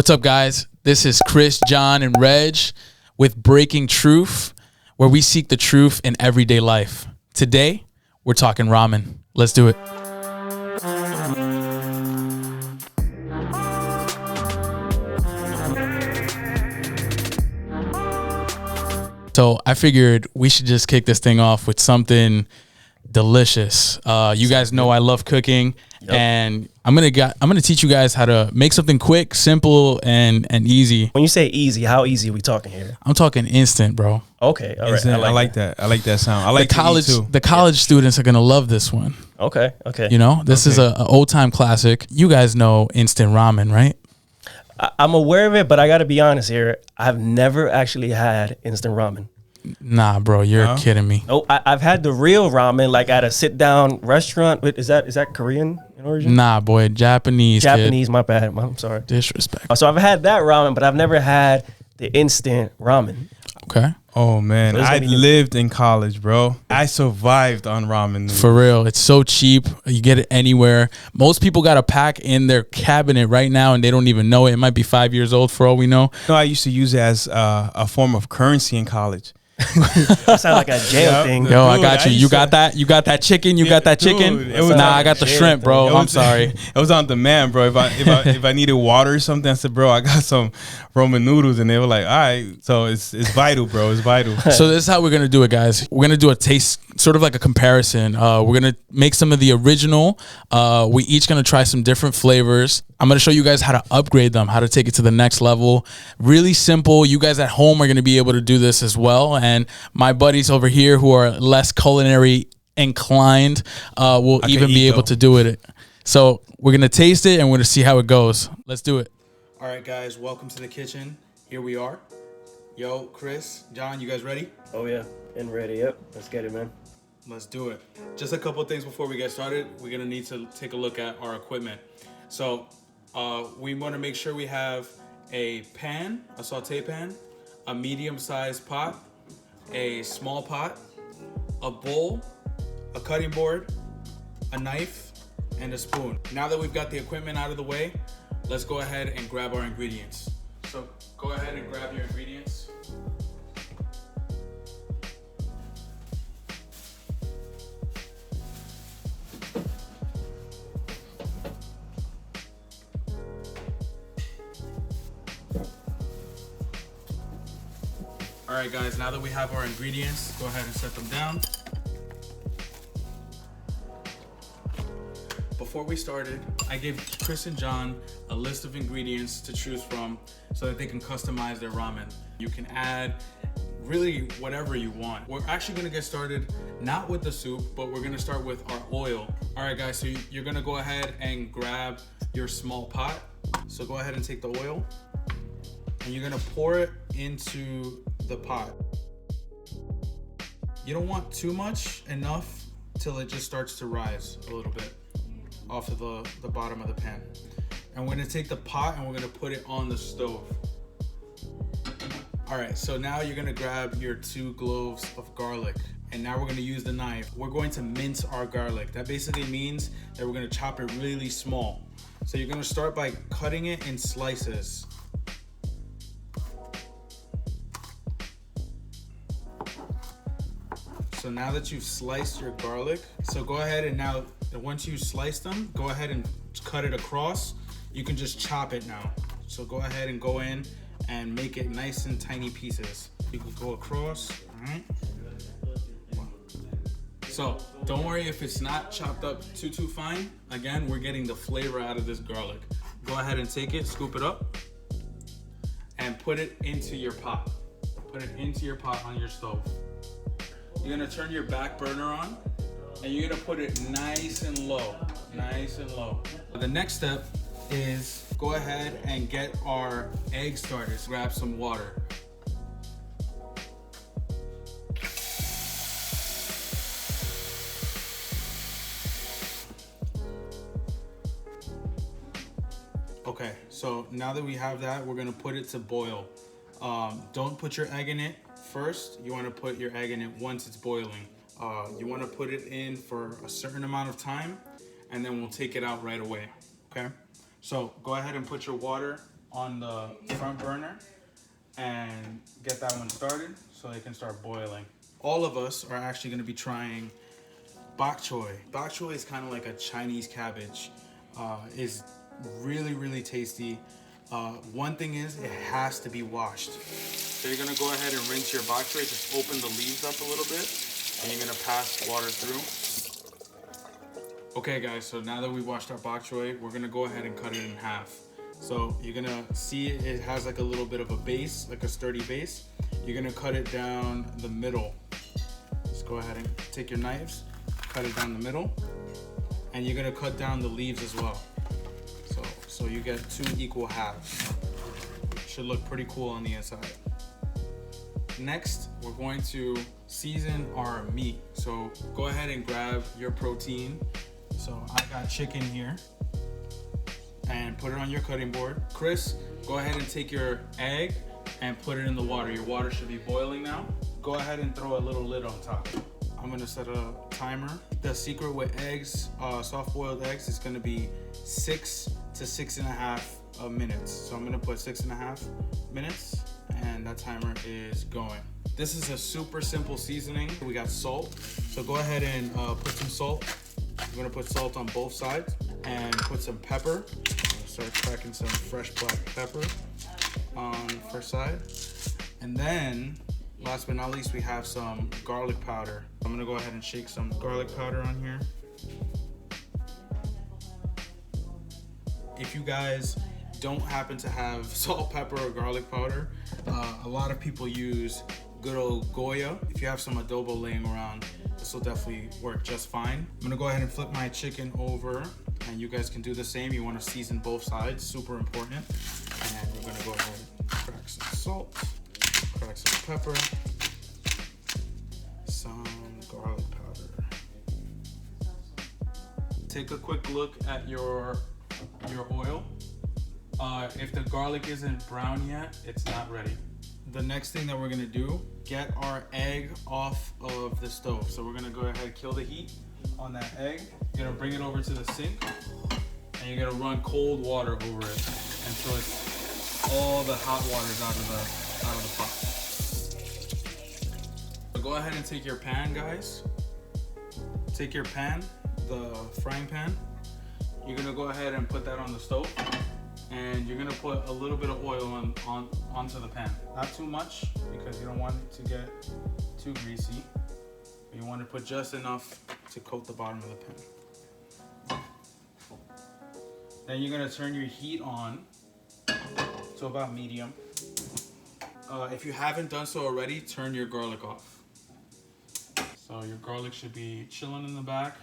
What's up, guys? This is Chris, John, and Reg with Breaking Truth, where we seek the truth in everyday life. Today, we're talking ramen. Let's do it. So I figured we should just kick this thing off with something delicious. You guys know I love cooking, and I'm gonna teach you guys how to make something quick, simple, and easy. When you say easy, how easy are we talking here? I'm talking instant, bro. Okay, all right. Instant, I like that. I like that sound. I like the college students are gonna love this one. Okay. You know, this is an old time classic. You guys know instant ramen, right? I'm aware of it, but I got to be honest here. I've never actually had instant ramen. Nah, bro, you're kidding me. Oh, I've had the real ramen, like at a sit-down restaurant. Is that Korean in origin? Nah, boy, Japanese. Japanese, kid. My bad. I'm sorry. Disrespect. So I've had that ramen, but I've never had the instant ramen. Okay. Oh man, I lived in college, bro. I survived on ramen noodles. For real, it's so cheap. You get it anywhere. Most people got a pack in their cabinet right now, and they don't even know it. It might be 5 years old for all we know. No, I used to use it as a form of currency in college. That sounds like a jail thing. Yo, I got you. You got that? You got that chicken? You got that chicken? I got the shrimp, bro. I'm sorry. It was on demand, bro. If I needed water or something, I said, bro, I got some ramen noodles, and they were like, all right. So it's vital, bro. It's vital. So this is how we're gonna do it, guys. We're gonna do a taste, sort of like a comparison. We're gonna make some of the original. We each gonna try some different flavors. I'm gonna show you guys how to upgrade them, how to take it to the next level. Really simple. You guys at home are gonna be able to do this as well. And my buddies over here who are less culinary inclined will even be able to do it. So we're gonna taste it and we're gonna see how it goes. Let's do it. All right, guys, welcome to the kitchen. Here we are. Yo, Chris, John, you guys ready? Oh yeah, and ready. Yep, let's get it, man. Let's do it. Just a couple of things before we get started. We're gonna need to take a look at our equipment. So we want to make sure we have a pan, a saute pan, a medium-sized pot, a small pot, a bowl, a cutting board, a knife, and a spoon. Now that we've got the equipment out of the way, let's go ahead and grab our ingredients. So go ahead and grab your ingredients. All right, guys, now that we have our ingredients, go ahead and set them down. Before we started, I gave Chris and John a list of ingredients to choose from so that they can customize their ramen. You can add really whatever you want. We're actually gonna get started not with the soup, but we're gonna start with our oil. All right, guys, so you're gonna go ahead and grab your small pot. So go ahead and take the oil and you're gonna pour it into the pot. You don't want too much, enough till it just starts to rise a little bit off of the bottom of the pan. And we're gonna take the pot and we're gonna put it on the stove. All right, so now you're gonna grab your 2 cloves of garlic, and now we're gonna use the knife. We're going to mince our garlic. That basically means that we're gonna chop it really small. So you're gonna start by cutting it in slices. So now that you've sliced your garlic, so go ahead and now, once you slice them, go ahead and cut it across. You can just chop it now. So go ahead and go in and make it nice and tiny pieces. You can go across, all right? So don't worry if it's not chopped up too fine. Again, we're getting the flavor out of this garlic. Go ahead and take it, scoop it up, and put it into your pot. Put it into your pot on your stove. You're gonna turn your back burner on and you're gonna put it nice and low, nice and low. The next step is go ahead and get our egg starters. Grab some water. Okay, so now that we have that, we're gonna put it to boil. Don't put your egg in it first. You wanna put your egg in it once it's boiling. You wanna put it in for a certain amount of time, and then we'll take it out right away, okay? So go ahead and put your water on the front burner and get that one started so it can start boiling. All of us are actually going to be trying Bok Choy. Bok Choy is kind of like a Chinese cabbage. Is really, really tasty. One thing is it has to be washed. So you're gonna go ahead and rinse your bok choy. Just open the leaves up a little bit, and you're gonna pass water through. Okay, guys. So now that we washed our bok choy, we're gonna go ahead and cut it in half. So you're gonna see it has like a little bit of a base, like a sturdy base. You're gonna cut it down the middle. Just go ahead and take your knives, cut it down the middle, and you're gonna cut down the leaves as well. So you get 2 equal halves. Should look pretty cool on the inside. Next, we're going to season our meat. So go ahead and grab your protein. So I got chicken here. And put it on your cutting board. Chris, go ahead and take your egg and put it in the water. Your water should be boiling now. Go ahead and throw a little lid on top. I'm gonna set a timer. The secret with eggs, soft-boiled eggs, is gonna be 6 to 6.5 minutes. So I'm gonna put 6.5 minutes, and that timer is going. This is a super simple seasoning. We got salt. So go ahead and put some salt. I'm gonna put salt on both sides and put some pepper. Start cracking some fresh black pepper on the first side. And then, last but not least, we have some garlic powder. I'm gonna go ahead and shake some garlic powder on here. If you guys don't happen to have salt, pepper, or garlic powder, a lot of people use good old Goya. If you have some adobo laying around, this will definitely work just fine. I'm gonna go ahead and flip my chicken over, and you guys can do the same. You wanna season both sides, super important. And we're gonna go ahead and crack some salt, crack some pepper, some garlic powder. Take a quick look at your oil. If the garlic isn't brown yet, it's not ready. The next thing that we're gonna do, get our egg off of the stove. So we're gonna go ahead and kill the heat on that egg. You're gonna bring it over to the sink, and you're gonna run cold water over it until all the hot water is out of the pot. So go ahead and take your pan, guys. Take your pan, the frying pan. You're gonna go ahead and put that on the stove, and you're gonna put a little bit of oil onto the pan. Not too much, because you don't want it to get too greasy. But you want to put just enough to coat the bottom of the pan. Then you're gonna turn your heat on to about medium. If you haven't done so already, turn your garlic off. So your garlic should be chilling in the back,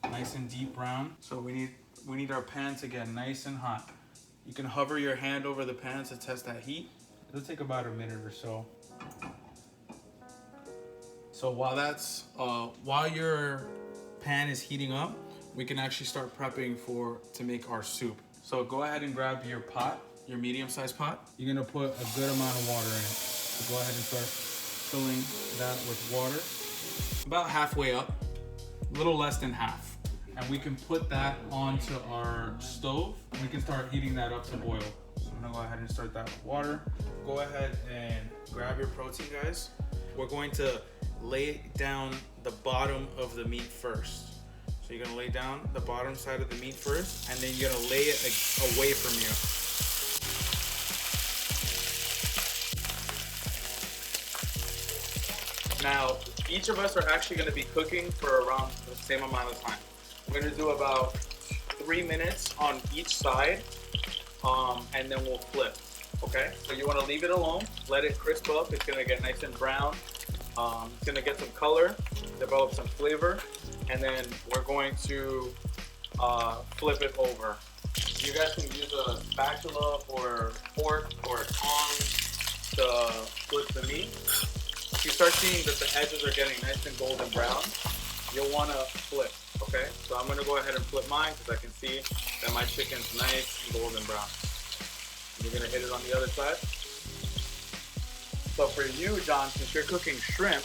nice and deep brown. So we need our pan to get nice and hot. You can hover your hand over the pan to test that heat. It'll take about a minute or so. So while your pan is heating up, we can actually start prepping to make our soup. So go ahead and grab your pot, your medium-sized pot. You're gonna put a good amount of water in it. So go ahead and start filling that with water. About halfway up, a little less than half. And we can put that onto our stove. We can start heating that up to boil. So I'm gonna go ahead and start that with water. Go ahead and grab your protein, guys. We're going to lay down the bottom of the meat first. So you're gonna lay down the bottom side of the meat first, and then you're gonna lay it away from you. Now, each of us are actually gonna be cooking for around the same amount of time. We're gonna do about 3 minutes on each side, and then we'll flip, okay? So you wanna leave it alone, let it crisp up. It's gonna get nice and brown. It's gonna get some color, develop some flavor, and then we're going to flip it over. You guys can use a spatula or fork or a tongs to flip the meat. If you start seeing that the edges are getting nice and golden brown, you'll wanna flip. Okay, so I'm gonna go ahead and flip mine because I can see that my chicken's nice and golden brown. You're gonna hit it on the other side. So for you, John, since you're cooking shrimp,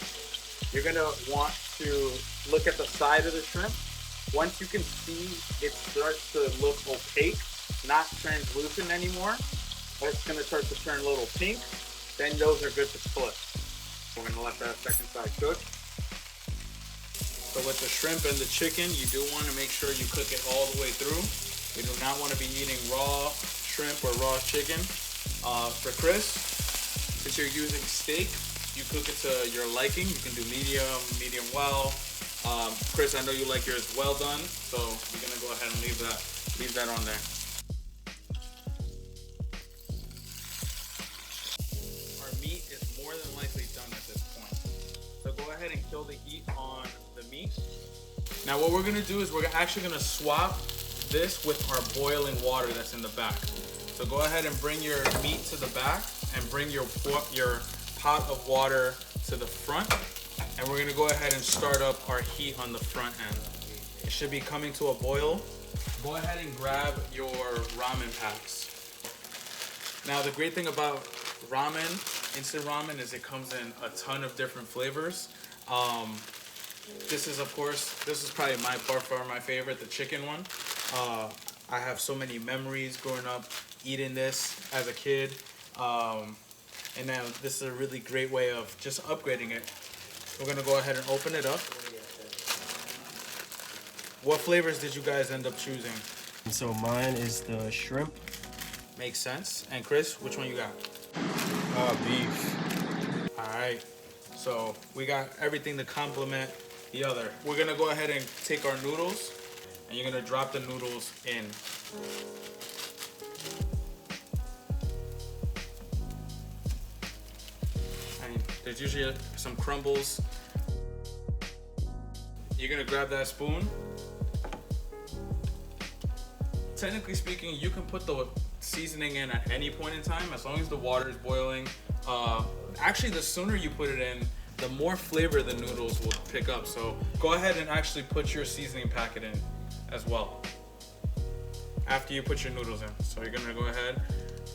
you're gonna want to look at the side of the shrimp. Once you can see it starts to look opaque, not translucent anymore, It's gonna start to turn a little pink. Then those are good to split. We're gonna let that second side cook. So with the shrimp and the chicken, you do want to make sure you cook it all the way through. We do not want to be eating raw shrimp or raw chicken. For Chris, since you're using steak, you cook it to your liking. You can do medium, medium well. Chris, I know you like yours well done, so we're gonna go ahead and leave that on there. Our meat is more than likely done at this point. So go ahead and kill the heat on the meat. Now what we're gonna do is we're actually gonna swap this with our boiling water that's in the back. So go ahead and bring your meat to the back and bring your pot of water to the front. And we're gonna go ahead and start up our heat on the front end. It should be coming to a boil. Go ahead and grab your ramen packs. Now the great thing about ramen, instant ramen, is it comes in a ton of different flavors. This is probably by far my favorite, the chicken one. I have so many memories growing up eating this as a kid. And now this is a really great way of just upgrading it. We're gonna go ahead and open it up. What flavors did you guys end up choosing? So mine is the shrimp. Makes sense. And Chris, which one you got? Beef. All right. So we got everything to complement the other. We're gonna go ahead and take our noodles, and you're gonna drop the noodles in. And there's usually some crumbles. You're gonna grab that spoon. Technically speaking, you can put the seasoning in at any point in time as long as the water is boiling. Actually, the sooner you put it in, the more flavor the noodles will pick up. So go ahead and actually put your seasoning packet in as well after you put your noodles in. So you're gonna go ahead.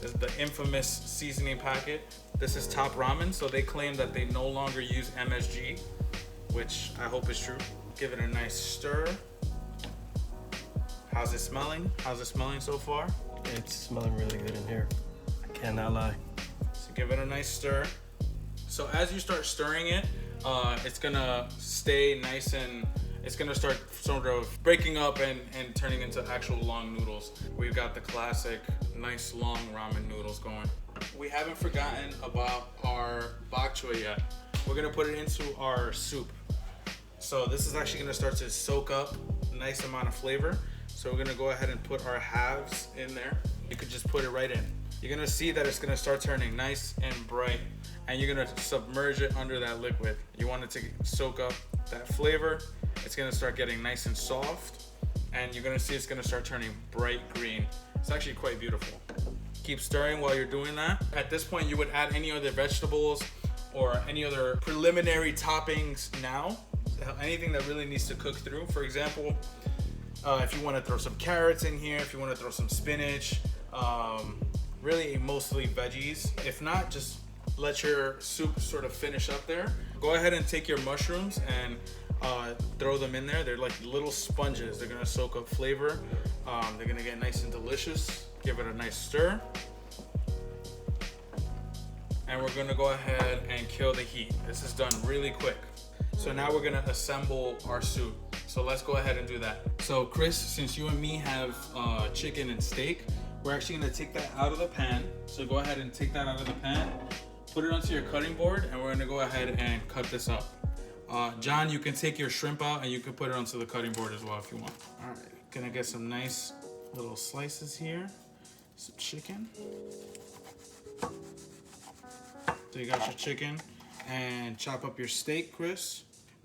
This is the infamous seasoning packet. This is Top Ramen, so they claim that they no longer use MSG, which I hope is true. Give it a nice stir. How's it smelling? How's it smelling so far? It's smelling really good in here. I cannot lie. So give it a nice stir. So as you start stirring it, it's gonna stay nice and it's gonna start sort of breaking up and turning into actual long noodles. We've got the classic nice long ramen noodles going. We haven't forgotten about our bok choy yet. We're gonna put it into our soup. So this is actually gonna start to soak up a nice amount of flavor. So we're gonna go ahead and put our halves in there. You could just put it right in. You're gonna see that it's gonna start turning nice and bright, and you're gonna submerge it under that liquid. You want it to soak up that flavor. It's gonna start getting nice and soft, and you're gonna see it's gonna start turning bright green. It's actually quite beautiful. Keep stirring while you're doing that. At this point, you would add any other vegetables or any other preliminary toppings now. Anything that really needs to cook through. For example, if you want to throw some carrots in here, if you want to throw some spinach, really mostly veggies. If not, just let your soup sort of finish up there. Go ahead and take your mushrooms and throw them in there. They're like little sponges. They're gonna soak up flavor. They're gonna get nice and delicious. Give it a nice stir. And we're gonna go ahead and kill the heat. This is done really quick. So now we're gonna assemble our soup. So let's go ahead and do that. So Chris, since you and me have chicken and steak, we're actually gonna take that out of the pan. So go ahead and take that out of the pan, put it onto your cutting board, and we're gonna go ahead and cut this up. John, you can take your shrimp out and you can put it onto the cutting board as well if you want. All right, gonna get some nice little slices here. Some chicken. So you got your chicken, and chop up your steak, Chris.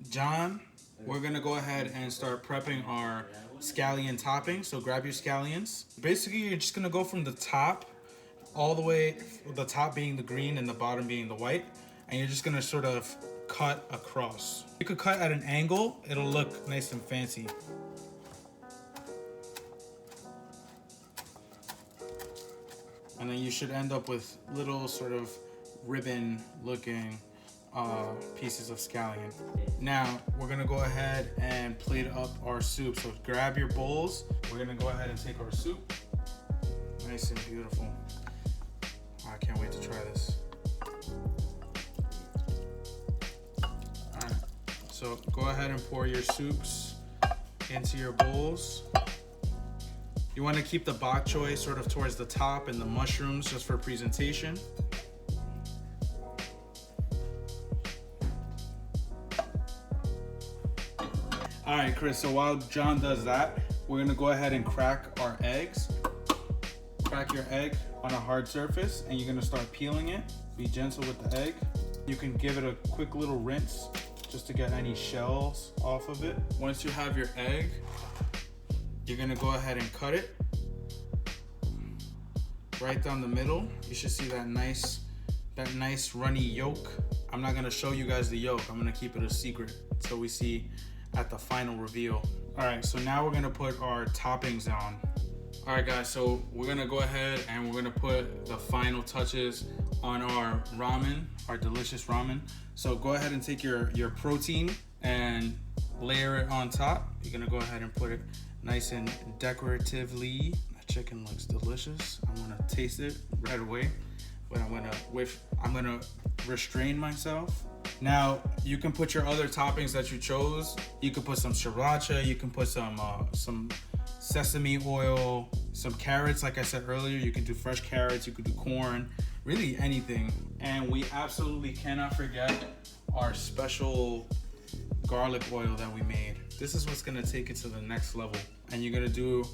John, we're gonna go ahead and start prepping our scallion topping. So grab your scallions. Basically, you're just gonna go from the top all the way, the top being the green and the bottom being the white, and you're just gonna sort of cut across. You could cut at an angle, it'll look nice and fancy. And then you should end up with little sort of ribbon looking pieces of scallion. Now we're gonna go ahead and plate up our soup. So grab your bowls. We're gonna go ahead and take our soup. Nice and beautiful. So go ahead and pour your soups into your bowls. You want to keep the bok choy sort of towards the top and the mushrooms just for presentation. All right, Chris, so while John does that, we're gonna go ahead and crack our eggs. Crack your egg on a hard surface and you're gonna start peeling it. Be gentle with the egg. You can give it a quick little rinse just to get any shells off of it. Once you have your egg, you're gonna go ahead and cut it right down the middle. You should see that nice runny yolk. I'm not gonna show you guys the yolk. I'm gonna keep it a secret so we see at the final reveal. All right, so now we're gonna put our toppings on. All right, guys, so we're gonna go ahead and we're gonna put the final touches on our ramen, our delicious ramen. So go ahead and take your protein and layer it on top. You're gonna go ahead and put it nice and decoratively. That chicken looks delicious. I'm gonna taste it right away, but I'm gonna restrain myself. Now you can put your other toppings that you chose. You can put some sriracha. You can put some sesame oil, some carrots. Like I said earlier, you can do fresh carrots. You could do corn, really anything. And we absolutely cannot forget our special garlic oil that we made. This is what's gonna take it to the next level. And you're gonna do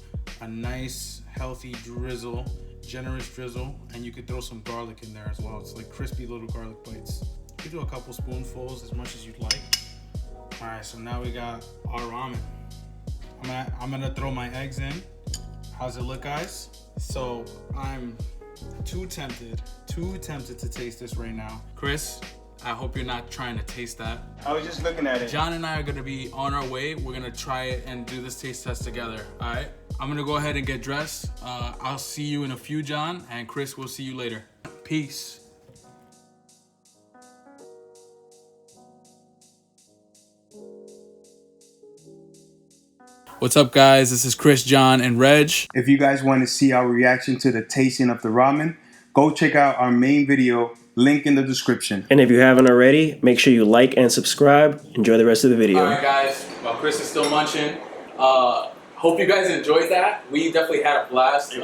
a nice, healthy drizzle, generous drizzle, and you could throw some garlic in there as well. It's like crispy little garlic bites. You could do a couple spoonfuls, as much as you'd like. All right, so now we got our ramen. I'm gonna throw my eggs in. How's it look, guys? So I'm too tempted to taste this right now. Chris, I hope you're not trying to taste that. I was just looking at it. John and I are gonna be on our way. We're gonna try it and do this taste test together, all right? I'm gonna go ahead and get dressed. I'll see you in a few, John, and Chris, we'll see you later. Peace. What's up, guys? This is Chris, John, and Reg. If you guys want to see our reaction to the tasting of the ramen, go check out our main video, link in the description. And if you haven't already, make sure you like and subscribe. Enjoy the rest of the video. All right, guys. While Chris is still munching, hope you guys enjoyed that. We definitely had a blast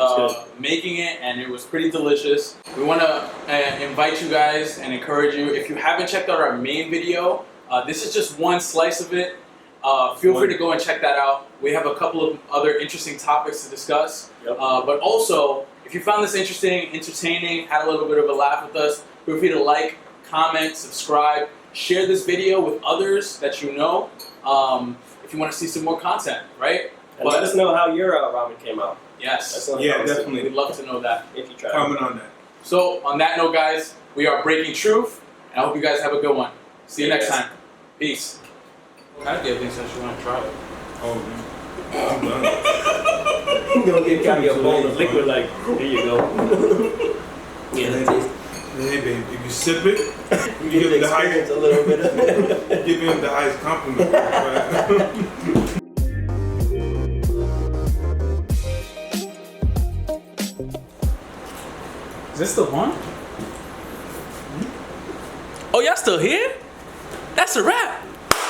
making it, and it was pretty delicious. We want to invite you guys and encourage you. If you haven't checked out our main video, this is just one slice of it. Feel free to go and check that out. We have a couple of other interesting topics to discuss. Yep. But also, if you found this interesting, entertaining, had a little bit of a laugh with us, feel free to like, comment, subscribe, share this video with others that you know. If you want to see some more content, right? And let us know how your ramen came out. Yes. Yeah, definitely. We'd love to know that. If you try. Comment on that. So, on that note, guys, we are breaking truth, and I hope you guys have a good one. See you next time. Peace. I get things that you want to try it. Oh, man. I'm done. You're gonna get a bowl of liquid, like, here you go. Yeah, that's it. Hey, babe, if you sip it, you Give the experience a little bit of it. give him the highest compliment. Is this the one? Oh, y'all still here? That's a wrap.